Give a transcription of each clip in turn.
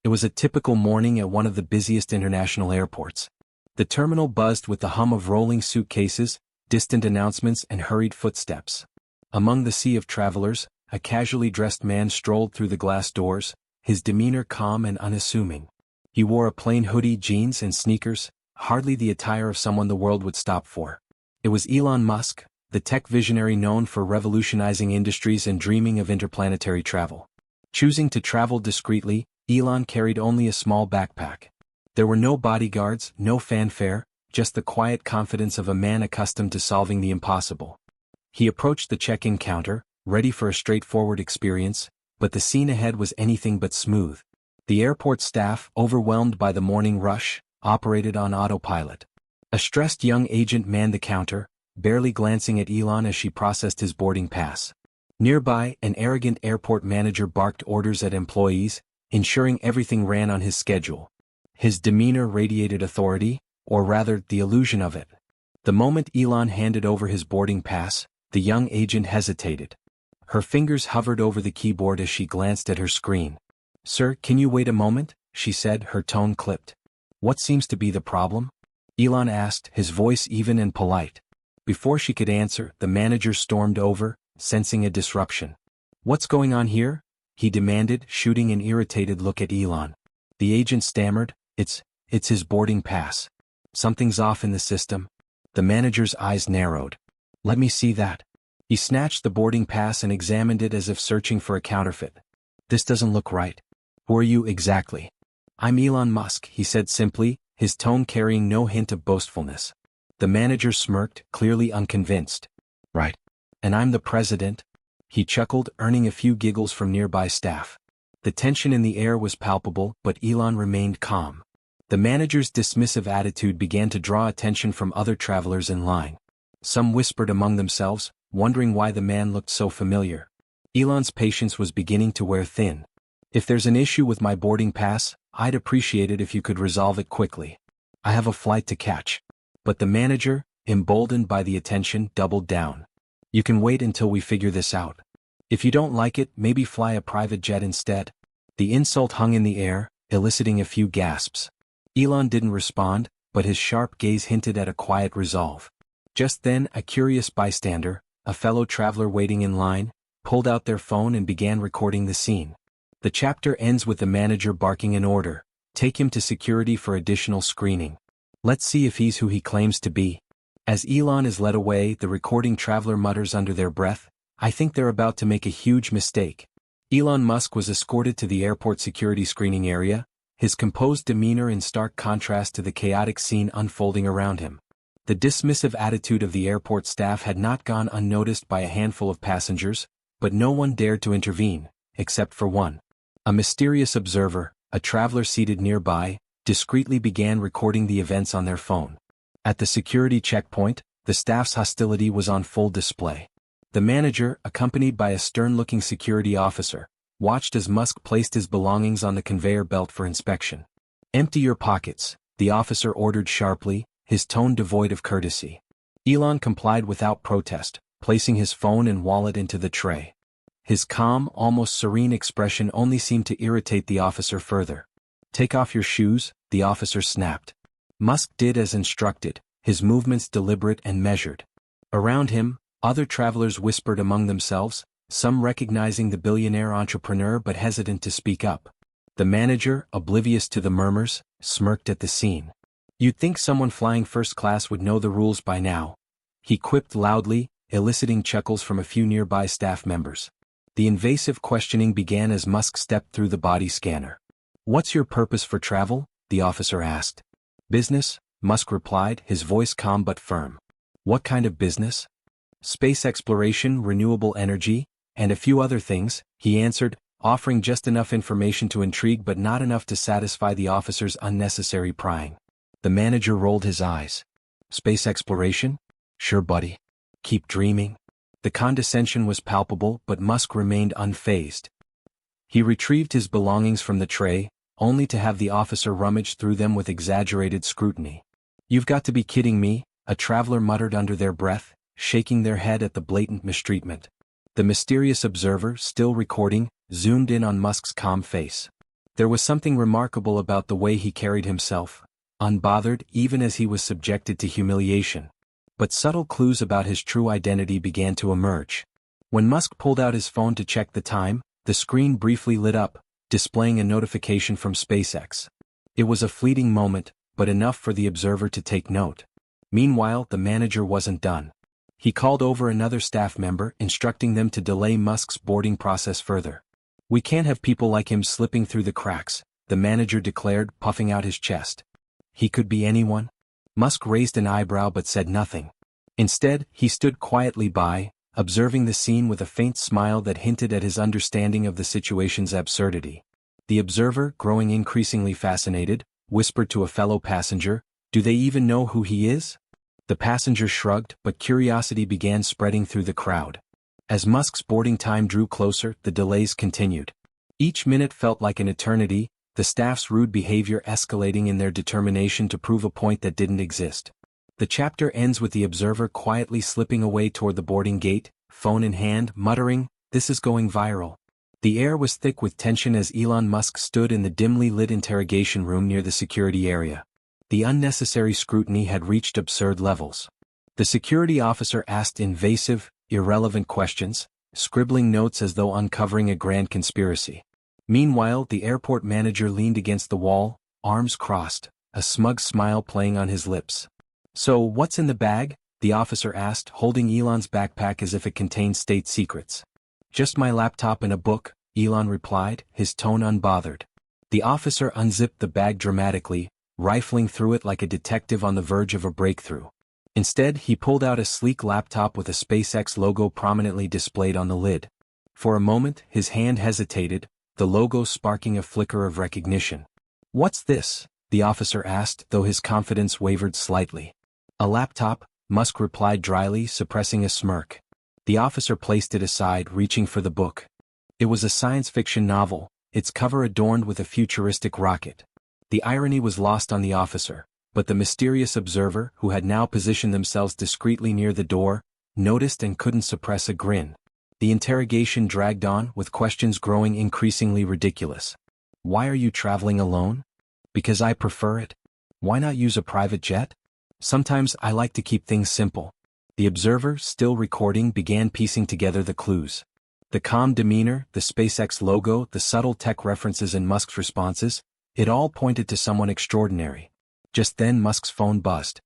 It was a typical morning at one of the busiest international airports. The terminal buzzed with the hum of rolling suitcases, distant announcements, and hurried footsteps. Among the sea of travelers, a casually dressed man strolled through the glass doors, his demeanor calm and unassuming. He wore a plain hoodie, jeans, and sneakers, hardly the attire of someone the world would stop for. It was Elon Musk, the tech visionary known for revolutionizing industries and dreaming of interplanetary travel. Choosing to travel discreetly, Elon carried only a small backpack. There were no bodyguards, no fanfare, just the quiet confidence of a man accustomed to solving the impossible. He approached the check-in counter, ready for a straightforward experience, but the scene ahead was anything but smooth. The airport staff, overwhelmed by the morning rush, operated on autopilot. A stressed young agent manned the counter, barely glancing at Elon as she processed his boarding pass. Nearby, an arrogant airport manager barked orders at employees, ensuring everything ran on his schedule. His demeanor radiated authority, or rather, the illusion of it. The moment Elon handed over his boarding pass, the young agent hesitated. Her fingers hovered over the keyboard as she glanced at her screen. "Sir, can you wait a moment?" she said, her tone clipped. "What seems to be the problem?" Elon asked, his voice even and polite. Before she could answer, the manager stormed over, sensing a disruption. "What's going on here?" he demanded, shooting an irritated look at Elon. The agent stammered, It's his boarding pass. Something's off in the system." The manager's eyes narrowed. "Let me see that." He snatched the boarding pass and examined it as if searching for a counterfeit. "This doesn't look right. Who are you exactly?" "I'm Elon Musk," he said simply, his tone carrying no hint of boastfulness. The manager smirked, clearly unconvinced. "Right. And I'm the president?" He chuckled, earning a few giggles from nearby staff. The tension in the air was palpable, but Elon remained calm. The manager's dismissive attitude began to draw attention from other travelers in line. Some whispered among themselves, wondering why the man looked so familiar. Elon's patience was beginning to wear thin. "If there's an issue with my boarding pass, I'd appreciate it if you could resolve it quickly. I have a flight to catch." But the manager, emboldened by the attention, doubled down. "You can wait until we figure this out. If you don't like it, maybe fly a private jet instead." The insult hung in the air, eliciting a few gasps. Elon didn't respond, but his sharp gaze hinted at a quiet resolve. Just then, a curious bystander, a fellow traveler waiting in line, pulled out their phone and began recording the scene. The chapter ends with the manager barking an order: "Take him to security for additional screening. Let's see if he's who he claims to be." As Elon is led away, the recording traveler mutters under their breath, "I think they're about to make a huge mistake." Elon Musk was escorted to the airport security screening area, his composed demeanor in stark contrast to the chaotic scene unfolding around him. The dismissive attitude of the airport staff had not gone unnoticed by a handful of passengers, but no one dared to intervene, except for one. A mysterious observer, a traveler seated nearby, discreetly began recording the events on their phone. At the security checkpoint, the staff's hostility was on full display. The manager, accompanied by a stern-looking security officer, watched as Musk placed his belongings on the conveyor belt for inspection. "Empty your pockets," the officer ordered sharply, his tone devoid of courtesy. Elon complied without protest, placing his phone and wallet into the tray. His calm, almost serene expression only seemed to irritate the officer further. "Take off your shoes," the officer snapped. Musk did as instructed, his movements deliberate and measured. Around him, other travelers whispered among themselves, some recognizing the billionaire entrepreneur but hesitant to speak up. The manager, oblivious to the murmurs, smirked at the scene. "You'd think someone flying first class would know the rules by now," he quipped loudly, eliciting chuckles from a few nearby staff members. The invasive questioning began as Musk stepped through the body scanner. "What's your purpose for travel?" the officer asked. "Business," Musk replied, his voice calm but firm. "What kind of business?" "Space exploration, renewable energy, and a few other things," he answered, offering just enough information to intrigue but not enough to satisfy the officer's unnecessary prying. The manager rolled his eyes. "Space exploration? Sure, buddy. Keep dreaming." The condescension was palpable, but Musk remained unfazed. He retrieved his belongings from the tray, only to have the officer rummage through them with exaggerated scrutiny. "You've got to be kidding me," a traveler muttered under their breath, shaking their head at the blatant mistreatment. The mysterious observer, still recording, zoomed in on Musk's calm face. There was something remarkable about the way he carried himself, unbothered even as he was subjected to humiliation. But subtle clues about his true identity began to emerge. When Musk pulled out his phone to check the time, the screen briefly lit up, displaying a notification from SpaceX. It was a fleeting moment, but enough for the observer to take note. Meanwhile, the manager wasn't done. He called over another staff member, instructing them to delay Musk's boarding process further. "We can't have people like him slipping through the cracks," the manager declared, puffing out his chest. "He could be anyone?" Musk raised an eyebrow but said nothing. Instead, he stood quietly by, observing the scene with a faint smile that hinted at his understanding of the situation's absurdity. The observer, growing increasingly fascinated, whispered to a fellow passenger, "Do they even know who he is?" The passenger shrugged, but curiosity began spreading through the crowd. As Musk's boarding time drew closer, the delays continued. Each minute felt like an eternity, the staff's rude behavior escalating in their determination to prove a point that didn't exist. The chapter ends with the observer quietly slipping away toward the boarding gate, phone in hand, muttering, "This is going viral." The air was thick with tension as Elon Musk stood in the dimly lit interrogation room near the security area. The unnecessary scrutiny had reached absurd levels. The security officer asked invasive, irrelevant questions, scribbling notes as though uncovering a grand conspiracy. Meanwhile, the airport manager leaned against the wall, arms crossed, a smug smile playing on his lips. "So, what's in the bag?" the officer asked, holding Elon's backpack as if it contained state secrets. "Just my laptop and a book," Elon replied, his tone unbothered. The officer unzipped the bag dramatically, rifling through it like a detective on the verge of a breakthrough. Instead, he pulled out a sleek laptop with a SpaceX logo prominently displayed on the lid. For a moment, his hand hesitated, the logo sparking a flicker of recognition. "What's this?" the officer asked, though his confidence wavered slightly. "A laptop," Musk replied dryly, suppressing a smirk. The officer placed it aside, reaching for the book. It was a science fiction novel, its cover adorned with a futuristic rocket. The irony was lost on the officer, but the mysterious observer, who had now positioned themselves discreetly near the door, noticed and couldn't suppress a grin. The interrogation dragged on, with questions growing increasingly ridiculous. "Why are you traveling alone?" "Because I prefer it." "Why not use a private jet?" "Sometimes I like to keep things simple." The observer, still recording, began piecing together the clues. The calm demeanor, the SpaceX logo, the subtle tech references in Musk's responses, it all pointed to someone extraordinary. Just then Musk's phone buzzed.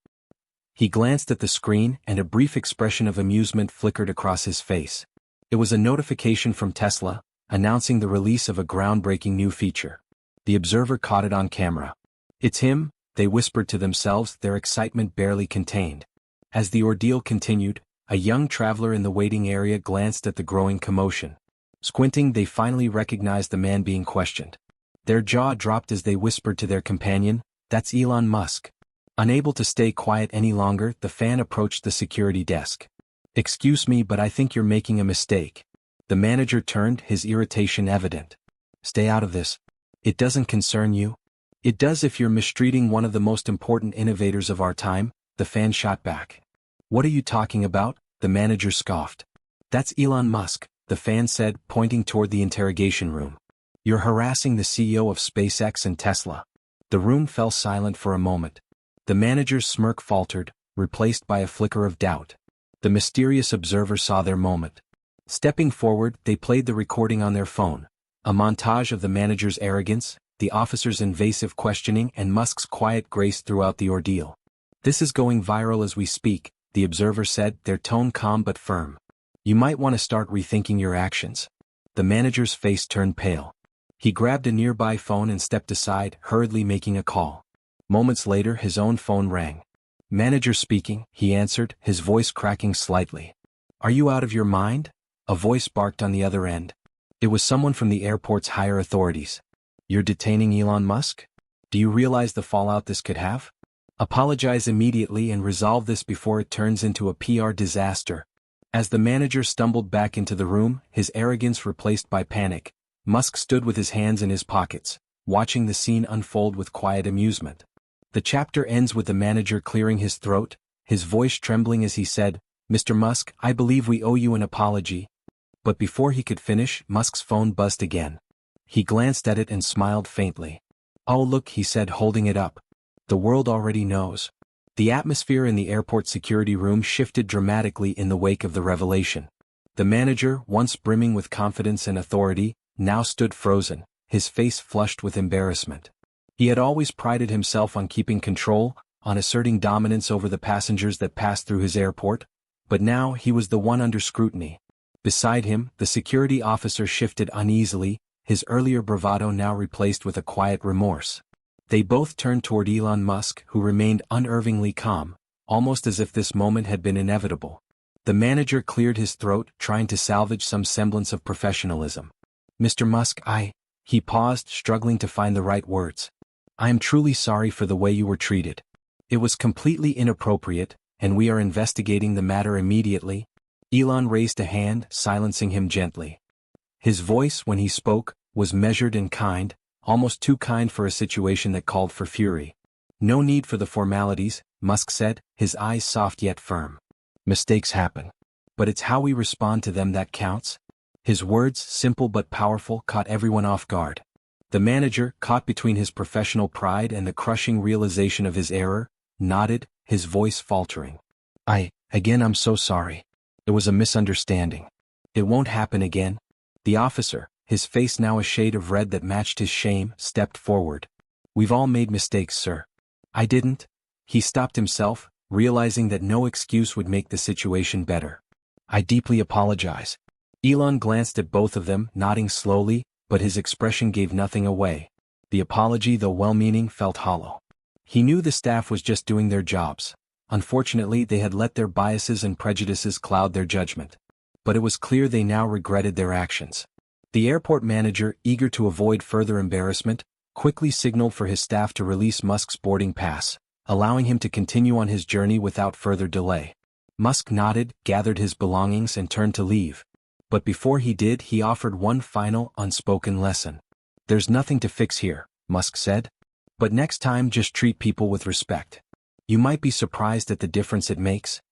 He glanced at the screen, and a brief expression of amusement flickered across his face. It was a notification from Tesla, announcing the release of a groundbreaking new feature. The observer caught it on camera. "It's him," they whispered to themselves, their excitement barely contained. As the ordeal continued, a young traveler in the waiting area glanced at the growing commotion. Squinting, they finally recognized the man being questioned. Their jaw dropped as they whispered to their companion, "That's Elon Musk." Unable to stay quiet any longer, the fan approached the security desk. "Excuse me, but I think you're making a mistake." The manager turned, his irritation evident. "Stay out of this. It doesn't concern you." "It does if you're mistreating one of the most important innovators of our time," the fan shot back. "What are you talking about?" the manager scoffed. "That's Elon Musk," the fan said, pointing toward the interrogation room. "You're harassing the CEO of SpaceX and Tesla." The room fell silent for a moment. The manager's smirk faltered, replaced by a flicker of doubt. The mysterious observer saw their moment. Stepping forward, they played the recording on their phone, a montage of the manager's arrogance, the officer's invasive questioning, and Musk's quiet grace throughout the ordeal. "This is going viral as we speak," the observer said, their tone calm but firm. "You might want to start rethinking your actions." The manager's face turned pale. He grabbed a nearby phone and stepped aside, hurriedly making a call. Moments later, his own phone rang. "Manager speaking," he answered, his voice cracking slightly. "Are you out of your mind?" a voice barked on the other end. It was someone from the airport's higher authorities. "You're detaining Elon Musk? Do you realize the fallout this could have? Apologize immediately and resolve this before it turns into a PR disaster." As the manager stumbled back into the room, his arrogance replaced by panic, Musk stood with his hands in his pockets, watching the scene unfold with quiet amusement. The chapter ends with the manager clearing his throat, his voice trembling as he said, "Mr. Musk, I believe we owe you an apology." But before he could finish, Musk's phone buzzed again. He glanced at it and smiled faintly. "Oh look," he said, holding it up. "The world already knows." The atmosphere in the airport security room shifted dramatically in the wake of the revelation. The manager, once brimming with confidence and authority, now stood frozen, his face flushed with embarrassment. He had always prided himself on keeping control, on asserting dominance over the passengers that passed through his airport, but now he was the one under scrutiny. Beside him, the security officer shifted uneasily, his earlier bravado now replaced with a quiet remorse. They both turned toward Elon Musk, who remained unervingly calm, almost as if this moment had been inevitable. The manager cleared his throat, trying to salvage some semblance of professionalism. "Mr. Musk, He paused, struggling to find the right words. "I am truly sorry for the way you were treated. It was completely inappropriate, and we are investigating the matter immediately." Elon raised a hand, silencing him gently. His voice, when he spoke, was measured and kind, almost too kind for a situation that called for fury. "No need for the formalities," Musk said, his eyes soft yet firm. "Mistakes happen. But it's how we respond to them that counts." His words, simple but powerful, caught everyone off guard. The manager, caught between his professional pride and the crushing realization of his error, nodded, his voice faltering. I'm so sorry. It was a misunderstanding. It won't happen again." The officer, his face now a shade of red that matched his shame, stepped forward. "We've all made mistakes, sir." "I didn't." He stopped himself, realizing that no excuse would make the situation better. "I deeply apologize." Elon glanced at both of them, nodding slowly, but his expression gave nothing away. The apology, though well-meaning, felt hollow. He knew the staff was just doing their jobs. Unfortunately, they had let their biases and prejudices cloud their judgment. But it was clear they now regretted their actions. The airport manager, eager to avoid further embarrassment, quickly signaled for his staff to release Musk's boarding pass, allowing him to continue on his journey without further delay. Musk nodded, gathered his belongings, and turned to leave. But before he did, he offered one final, unspoken lesson. "There's nothing to fix here," Musk said. "But next time just treat people with respect. You might be surprised at the difference it makes."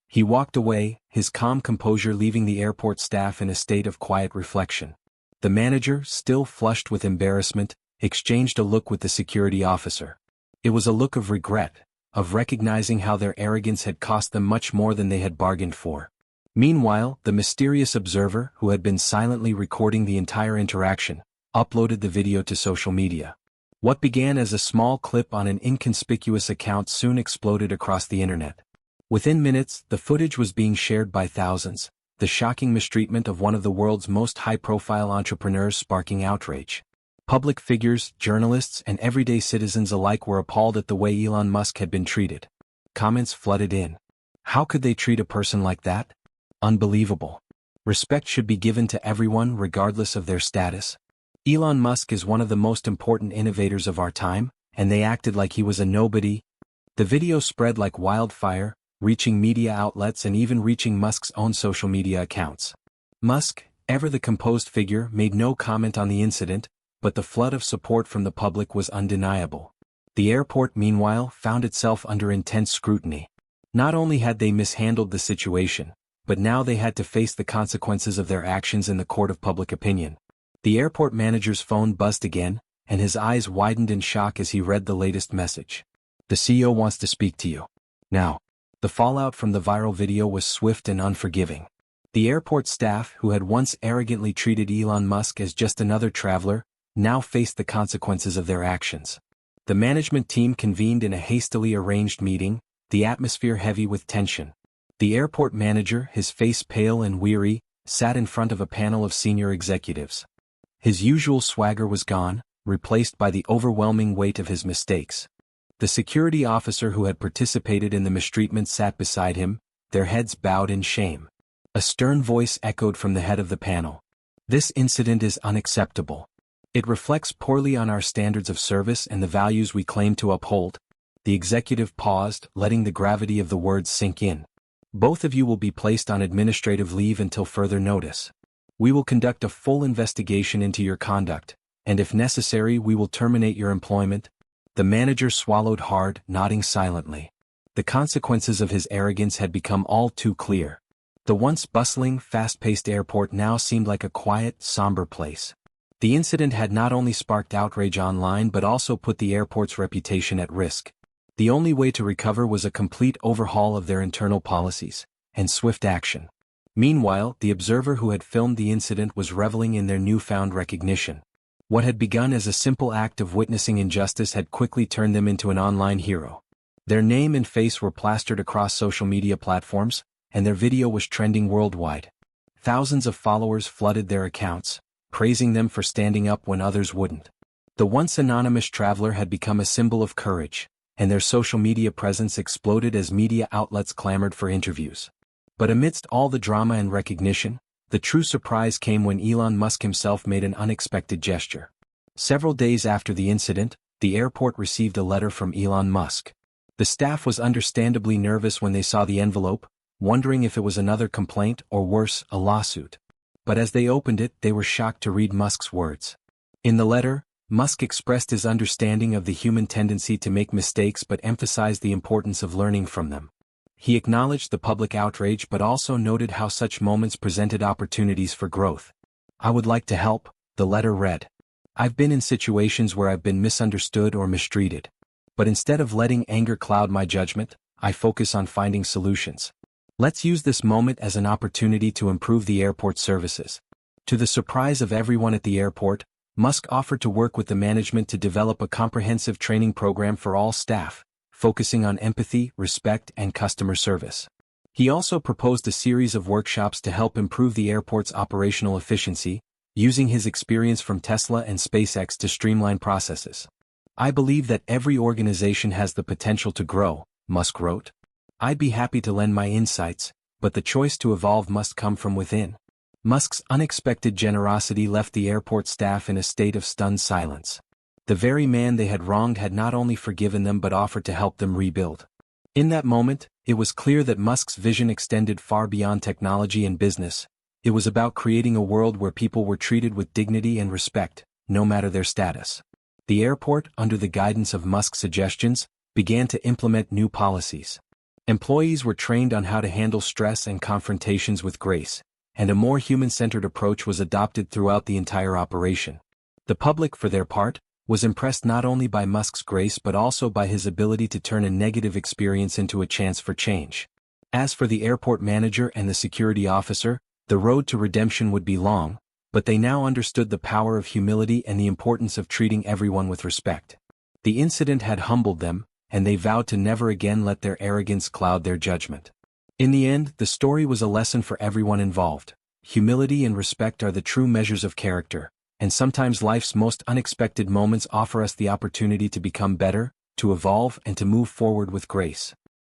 He walked away, his calm composure leaving the airport staff in a state of quiet reflection. The manager, still flushed with embarrassment, exchanged a look with the security officer. It was a look of regret, of recognizing how their arrogance had cost them much more than they had bargained for. Meanwhile, the mysterious observer, who had been silently recording the entire interaction, uploaded the video to social media. What began as a small clip on an inconspicuous account soon exploded across the internet. Within minutes, the footage was being shared by thousands, the shocking mistreatment of one of the world's most high-profile entrepreneurs sparking outrage. Public figures, journalists, and everyday citizens alike were appalled at the way Elon Musk had been treated. Comments flooded in. How could they treat a person like that? Unbelievable. Respect should be given to everyone regardless of their status. Elon Musk is one of the most important innovators of our time, and they acted like he was a nobody. The video spread like wildfire, reaching media outlets and even reaching Musk's own social media accounts. Musk, ever the composed figure, made no comment on the incident, but the flood of support from the public was undeniable. The airport, meanwhile, found itself under intense scrutiny. Not only had they mishandled the situation, but now they had to face the consequences of their actions in the court of public opinion. The airport manager's phone buzzed again, and his eyes widened in shock as he read the latest message. "The CEO wants to speak to you. Now." The fallout from the viral video was swift and unforgiving. The airport staff, who had once arrogantly treated Elon Musk as just another traveler, now faced the consequences of their actions. The management team convened in a hastily arranged meeting, the atmosphere heavy with tension. The airport manager, his face pale and weary, sat in front of a panel of senior executives. His usual swagger was gone, replaced by the overwhelming weight of his mistakes. The security officer who had participated in the mistreatment sat beside him, their heads bowed in shame. A stern voice echoed from the head of the panel. "This incident is unacceptable. It reflects poorly on our standards of service and the values we claim to uphold." The executive paused, letting the gravity of the words sink in. "Both of you will be placed on administrative leave until further notice. We will conduct a full investigation into your conduct, and if necessary we will terminate your employment." The manager swallowed hard, nodding silently. The consequences of his arrogance had become all too clear. The once bustling, fast-paced airport now seemed like a quiet, somber place. The incident had not only sparked outrage online but also put the airport's reputation at risk. The only way to recover was a complete overhaul of their internal policies and swift action. Meanwhile, the observer who had filmed the incident was reveling in their newfound recognition. What had begun as a simple act of witnessing injustice had quickly turned them into an online hero. Their name and face were plastered across social media platforms, and their video was trending worldwide. Thousands of followers flooded their accounts, praising them for standing up when others wouldn't. The once anonymous traveler had become a symbol of courage, and their social media presence exploded as media outlets clamored for interviews. But amidst all the drama and recognition, the true surprise came when Elon Musk himself made an unexpected gesture. Several days after the incident, the airport received a letter from Elon Musk. The staff was understandably nervous when they saw the envelope, wondering if it was another complaint or worse, a lawsuit. But as they opened it, they were shocked to read Musk's words. In the letter, Musk expressed his understanding of the human tendency to make mistakes but emphasized the importance of learning from them. He acknowledged the public outrage but also noted how such moments presented opportunities for growth. "I would like to help," the letter read. "I've been in situations where I've been misunderstood or mistreated. But instead of letting anger cloud my judgment, I focus on finding solutions. Let's use this moment as an opportunity to improve the airport services." To the surprise of everyone at the airport, Musk offered to work with the management to develop a comprehensive training program for all staff, focusing on empathy, respect, and customer service. He also proposed a series of workshops to help improve the airport's operational efficiency, using his experience from Tesla and SpaceX to streamline processes. "I believe that every organization has the potential to grow," Musk wrote. "I'd be happy to lend my insights, but the choice to evolve must come from within." Musk's unexpected generosity left the airport staff in a state of stunned silence. The very man they had wronged had not only forgiven them but offered to help them rebuild. In that moment, it was clear that Musk's vision extended far beyond technology and business. It was about creating a world where people were treated with dignity and respect, no matter their status. The airport, under the guidance of Musk's suggestions, began to implement new policies. Employees were trained on how to handle stress and confrontations with grace, and a more human-centered approach was adopted throughout the entire operation. The public, for their part, was impressed not only by Musk's grace but also by his ability to turn a negative experience into a chance for change. As for the airport manager and the security officer, the road to redemption would be long, but they now understood the power of humility and the importance of treating everyone with respect. The incident had humbled them, and they vowed to never again let their arrogance cloud their judgment. In the end, the story was a lesson for everyone involved. Humility and respect are the true measures of character, and sometimes life's most unexpected moments offer us the opportunity to become better, to evolve, and to move forward with grace.